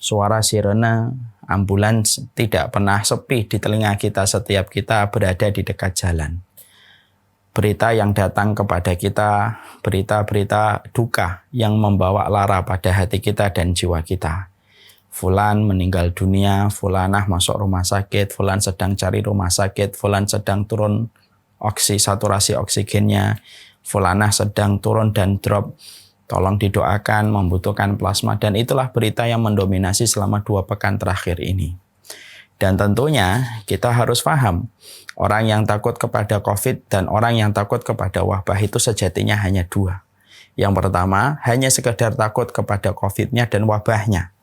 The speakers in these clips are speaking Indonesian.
suara sirene ambulans tidak pernah sepi di telinga kita setiap kita berada di dekat jalan. Berita yang datang kepada kita, berita-berita duka yang membawa lara pada hati kita dan jiwa kita. Fulan meninggal dunia, fulanah masuk rumah sakit, fulan sedang cari rumah sakit, fulan sedang turun saturasi oksigennya, fulanah sedang turun dan drop, tolong didoakan, membutuhkan plasma. Dan itulah berita yang mendominasi selama 2 pekan terakhir ini. Dan tentunya kita harus paham, orang yang takut kepada COVID dan orang yang takut kepada wabah itu sejatinya hanya 2. Yang pertama, hanya sekedar takut kepada COVID-nya dan wabahnya.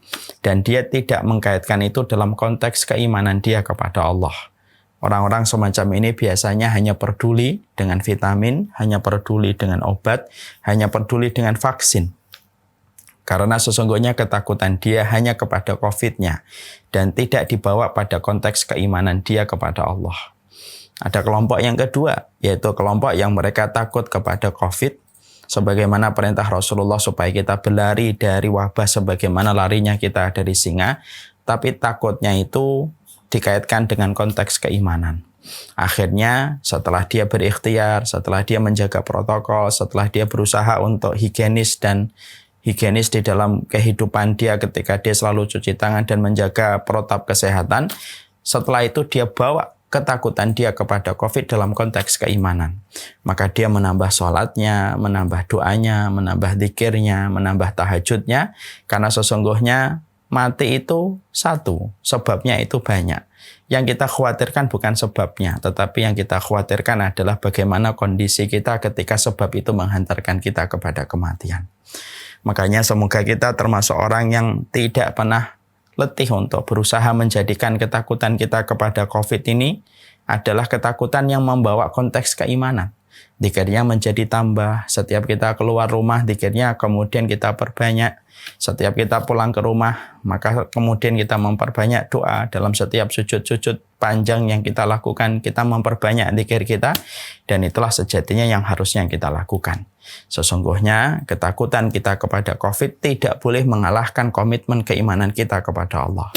Dan dia tidak mengkaitkan itu dalam konteks keimanan dia kepada Allah. Orang-orang semacam ini biasanya hanya peduli dengan vitamin, hanya peduli dengan obat, hanya peduli dengan vaksin. Karena sesungguhnya ketakutan dia hanya kepada COVID-nya dan tidak dibawa pada konteks keimanan dia kepada Allah. Ada kelompok yang kedua, yaitu kelompok yang mereka takut kepada COVID, sebagaimana perintah Rasulullah supaya kita berlari dari wabah sebagaimana larinya kita dari singa, tapi takutnya itu dikaitkan dengan konteks keimanan. Akhirnya setelah dia berikhtiar, setelah dia menjaga protokol, setelah dia berusaha untuk higienis di dalam kehidupan dia ketika dia selalu cuci tangan dan menjaga protap kesehatan, setelah itu dia bawa ketakutan dia kepada COVID dalam konteks keimanan. Maka dia menambah sholatnya, menambah doanya, menambah zikirnya, menambah tahajudnya. Karena sesungguhnya mati itu satu, sebabnya itu banyak. Yang kita khawatirkan bukan sebabnya, tetapi yang kita khawatirkan adalah bagaimana kondisi kita ketika sebab itu menghantarkan kita kepada kematian. Makanya semoga kita termasuk orang yang tidak pernah letih untuk berusaha menjadikan ketakutan kita kepada COVID ini adalah ketakutan yang membawa konteks keimanan. Dzikirnya menjadi tambah, setiap kita keluar rumah dzikirnya kemudian kita perbanyak. Setiap kita pulang ke rumah, maka kemudian kita memperbanyak doa. Dalam setiap sujud-sujud panjang yang kita lakukan, kita memperbanyak dzikir kita. Dan itulah sejatinya yang harusnya kita lakukan. Sesungguhnya ketakutan kita kepada COVID tidak boleh mengalahkan komitmen keimanan kita kepada Allah.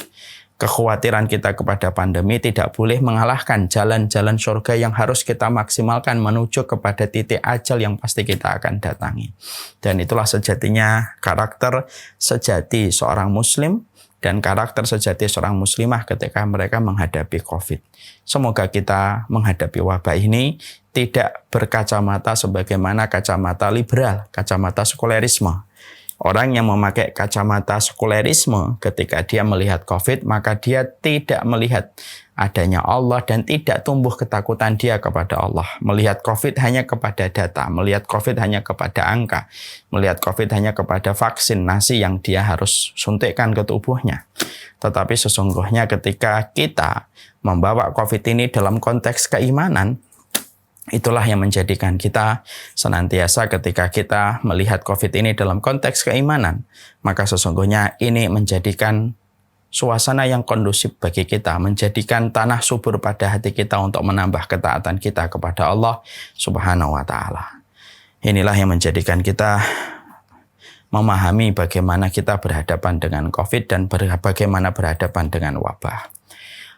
Kekhawatiran kita kepada pandemi tidak boleh mengalahkan jalan-jalan surga yang harus kita maksimalkan menuju kepada titik ajal yang pasti kita akan datangi. Dan itulah sejatinya karakter sejati seorang muslim dan karakter sejati seorang muslimah ketika mereka menghadapi COVID. Semoga kita menghadapi wabah ini tidak berkacamata sebagaimana kacamata liberal, kacamata sekulerisme. Orang yang memakai kacamata sekulerisme ketika dia melihat COVID, maka dia tidak melihat adanya Allah dan tidak tumbuh ketakutan dia kepada Allah. Melihat COVID hanya kepada data, melihat COVID hanya kepada angka, melihat COVID hanya kepada vaksinasi yang dia harus suntikkan ke tubuhnya. Tetapi sesungguhnya ketika kita membawa COVID ini dalam konteks keimanan, itulah yang menjadikan kita senantiasa ketika kita melihat COVID ini dalam konteks keimanan, maka sesungguhnya ini menjadikan suasana yang kondusif bagi kita, menjadikan tanah subur pada hati kita untuk menambah ketaatan kita kepada Allah Subhanahu wa Ta'ala. Inilah yang menjadikan kita memahami bagaimana kita berhadapan dengan COVID dan bagaimana berhadapan dengan wabah.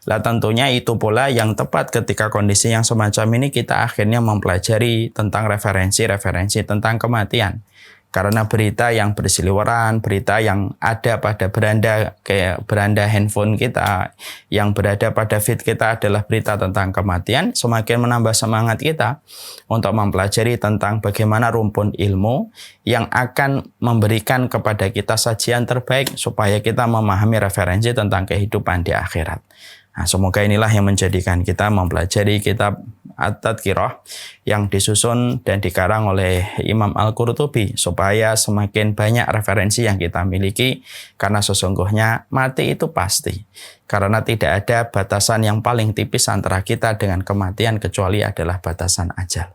Lah tentunya itu pula yang tepat ketika kondisi yang semacam ini kita akhirnya mempelajari tentang referensi-referensi tentang kematian. Karena berita yang berseliweran, berita yang ada pada beranda handphone kita, yang berada pada feed kita adalah berita tentang kematian, semakin menambah semangat kita untuk mempelajari tentang bagaimana rumpun ilmu yang akan memberikan kepada kita sajian terbaik supaya kita memahami referensi tentang kehidupan di akhirat. Nah, semoga inilah yang menjadikan kita mempelajari kitab At-Tadhkirah yang disusun dan dikarang oleh Imam Al-Qurtubi supaya semakin banyak referensi yang kita miliki karena sesungguhnya mati itu pasti. Karena tidak ada batasan yang paling tipis antara kita dengan kematian kecuali adalah batasan ajal.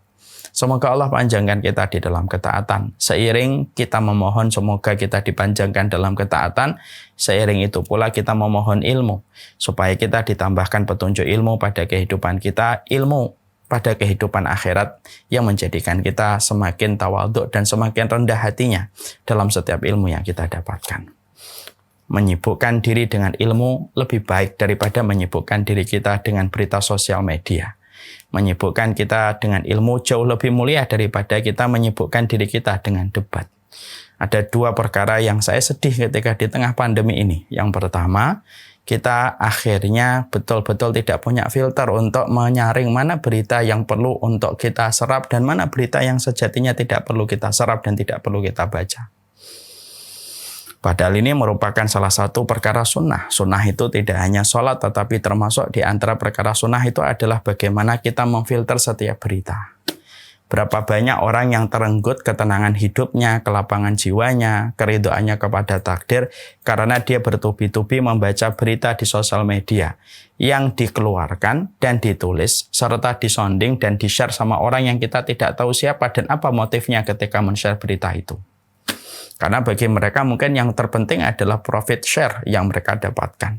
Semoga Allah panjangkan kita di dalam ketaatan. Seiring kita memohon semoga kita dipanjangkan dalam ketaatan, seiring itu pula kita memohon ilmu. Supaya kita ditambahkan petunjuk ilmu pada kehidupan kita, ilmu pada kehidupan akhirat yang menjadikan kita semakin tawadhu dan semakin rendah hatinya dalam setiap ilmu yang kita dapatkan. Menyibukkan diri dengan ilmu lebih baik daripada menyibukkan diri kita dengan berita sosial media. Menyibukkan kita dengan ilmu jauh lebih mulia daripada kita menyibukkan diri kita dengan debat. Ada dua perkara yang saya sedih ketika di tengah pandemi ini. Yang pertama, kita akhirnya betul-betul tidak punya filter untuk menyaring mana berita yang perlu untuk kita serap dan mana berita yang sejatinya tidak perlu kita serap dan tidak perlu kita baca. Padahal ini merupakan salah satu perkara sunnah. Sunnah itu tidak hanya sholat, tetapi termasuk di antara perkara sunnah itu adalah bagaimana kita memfilter setiap berita. Berapa banyak orang yang terenggut ketenangan hidupnya, kelapangan jiwanya, keridhoannya kepada takdir, karena dia bertubi-tubi membaca berita di sosial media yang dikeluarkan dan ditulis, serta disonding dan di-share sama orang yang kita tidak tahu siapa dan apa motifnya ketika men-share berita itu. Karena bagi mereka mungkin yang terpenting adalah profit share yang mereka dapatkan.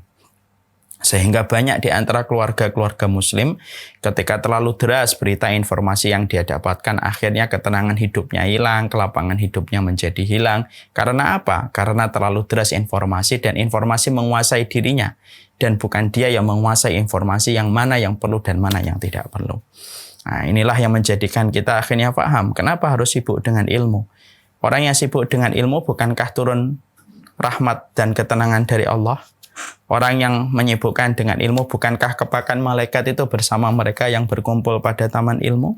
Sehingga banyak di antara keluarga-keluarga muslim ketika terlalu deras berita informasi yang dia dapatkan, akhirnya ketenangan hidupnya hilang, kelapangan hidupnya menjadi hilang. Karena apa? Karena terlalu deras informasi dan informasi menguasai dirinya. Dan bukan dia yang menguasai informasi yang mana yang perlu dan mana yang tidak perlu. Nah, inilah yang menjadikan kita akhirnya paham kenapa harus sibuk dengan ilmu. Orang yang sibuk dengan ilmu bukankah turun rahmat dan ketenangan dari Allah? Orang yang menyibukkan dengan ilmu bukankah kepakan malaikat itu bersama mereka yang berkumpul pada taman ilmu?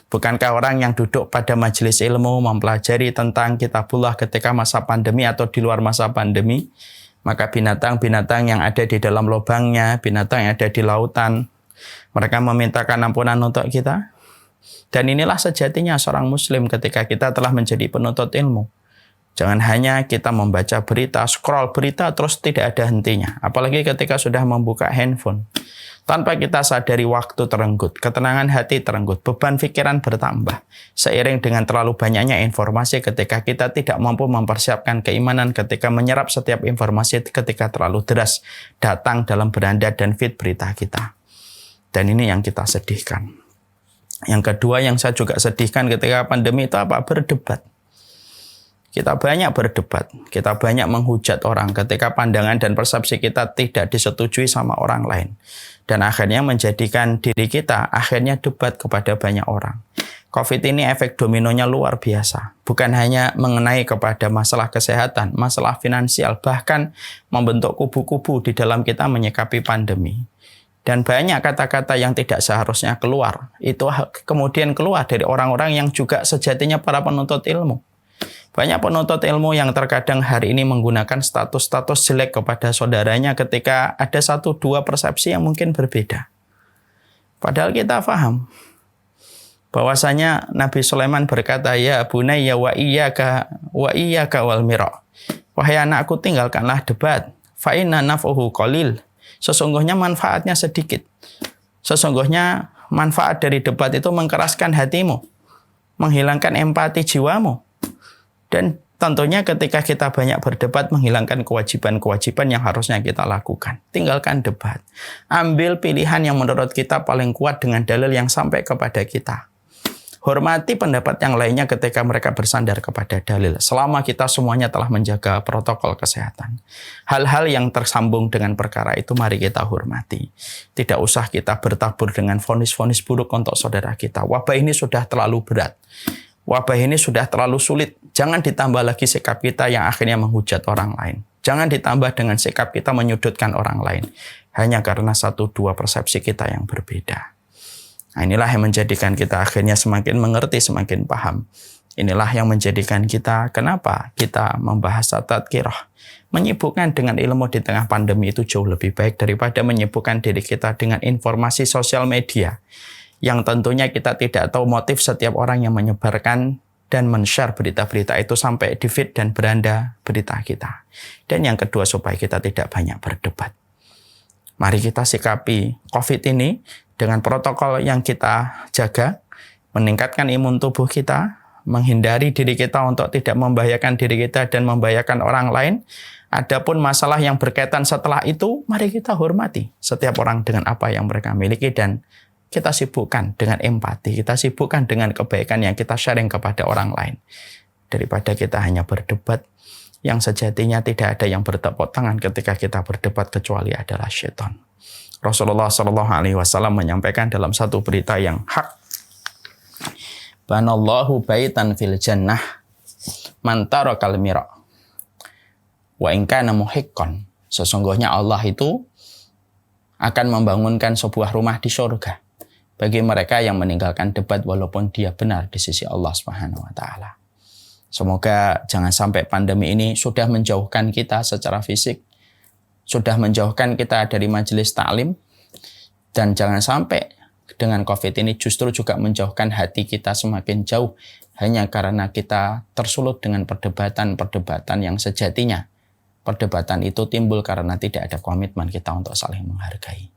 Bukankah orang yang duduk pada majelis ilmu mempelajari tentang kitabullah ketika masa pandemi atau di luar masa pandemi? Maka binatang-binatang yang ada di dalam lubangnya, binatang yang ada di lautan, mereka memintakan ampunan untuk kita. Dan inilah sejatinya seorang muslim ketika kita telah menjadi penuntut ilmu. Jangan hanya kita membaca berita, scroll berita terus tidak ada hentinya. Apalagi ketika sudah membuka handphone. Tanpa kita sadari waktu terenggut, ketenangan hati terenggut, beban pikiran bertambah. Seiring dengan terlalu banyaknya informasi ketika kita tidak mampu mempersiapkan keimanan ketika menyerap setiap informasi ketika terlalu deras datang dalam beranda dan feed berita kita. Dan ini yang kita sedihkan. Yang kedua yang saya juga sedihkan ketika pandemi itu apa? Berdebat. Kita banyak berdebat, kita banyak menghujat orang ketika pandangan dan persepsi kita tidak disetujui sama orang lain. Dan akhirnya menjadikan diri kita akhirnya debat kepada banyak orang. COVID ini efek dominonya luar biasa. Bukan hanya mengenai kepada masalah kesehatan, masalah finansial, bahkan membentuk kubu-kubu di dalam kita menyikapi pandemi. Dan banyak kata-kata yang tidak seharusnya keluar. Itu kemudian keluar dari orang-orang yang juga sejatinya para penuntut ilmu. Banyak penuntut ilmu yang terkadang hari ini menggunakan status-status jelek kepada saudaranya ketika ada 1-2 persepsi yang mungkin berbeda. Padahal kita paham bahwasanya Nabi Sulaiman berkata, ya bunayya wa iyyaka wal mira. Wahai anakku, tinggalkanlah debat. Fa inna naf'uhu qalil. Sesungguhnya manfaatnya sedikit. Sesungguhnya manfaat dari debat itu mengkeraskan hatimu, menghilangkan empati jiwamu. Dan tentunya ketika kita banyak berdebat, menghilangkan kewajiban-kewajiban yang harusnya kita lakukan. Tinggalkan debat. Ambil pilihan yang menurut kita paling kuat dengan dalil yang sampai kepada kita. Hormati pendapat yang lainnya ketika mereka bersandar kepada dalil. Selama kita semuanya telah menjaga protokol kesehatan. Hal-hal yang tersambung dengan perkara itu mari kita hormati. Tidak usah kita bertabur dengan vonis-vonis buruk untuk saudara kita. Wabah ini sudah terlalu berat. Wabah ini sudah terlalu sulit. Jangan ditambah lagi sikap kita yang akhirnya menghujat orang lain. Jangan ditambah dengan sikap kita menyudutkan orang lain. Hanya karena 1-2 persepsi kita yang berbeda. Nah, inilah yang menjadikan kita akhirnya semakin mengerti, semakin paham. Inilah yang menjadikan kita, kenapa kita membahas tadkirah. Menyibukkan dengan ilmu di tengah pandemi itu jauh lebih baik daripada menyibukkan diri kita dengan informasi sosial media. Yang tentunya kita tidak tahu motif setiap orang yang menyebarkan dan men-share berita-berita itu sampai di feed dan beranda berita kita. Dan yang kedua, supaya kita tidak banyak berdebat. Mari kita sikapi COVID ini dengan protokol yang kita jaga, meningkatkan imun tubuh kita, menghindari diri kita untuk tidak membahayakan diri kita dan membahayakan orang lain. Adapun masalah yang berkaitan setelah itu, mari kita hormati setiap orang dengan apa yang mereka miliki dan kita sibukkan dengan empati, kita sibukkan dengan kebaikan yang kita sharing kepada orang lain. Daripada kita hanya berdebat Yang sejatinya tidak ada yang bertepuk tangan ketika kita berdebat kecuali adalah syaitan. Rasulullah Shallallahu Alaihi Wasallam menyampaikan dalam satu berita yang hak, banallahu baitan fil jannah man tarakal mira wa in kana muhiqqan. Sesungguhnya Allah itu akan membangunkan sebuah rumah di surga bagi mereka yang meninggalkan debat walaupun dia benar di sisi Allah Subhanahu wa taala. Semoga jangan sampai pandemi ini sudah menjauhkan kita secara fisik, sudah menjauhkan kita dari majelis taklim, dan jangan sampai dengan COVID ini justru juga menjauhkan hati kita semakin jauh hanya karena kita tersulut dengan perdebatan-perdebatan yang sejatinya perdebatan itu timbul karena tidak ada komitmen kita untuk saling menghargai.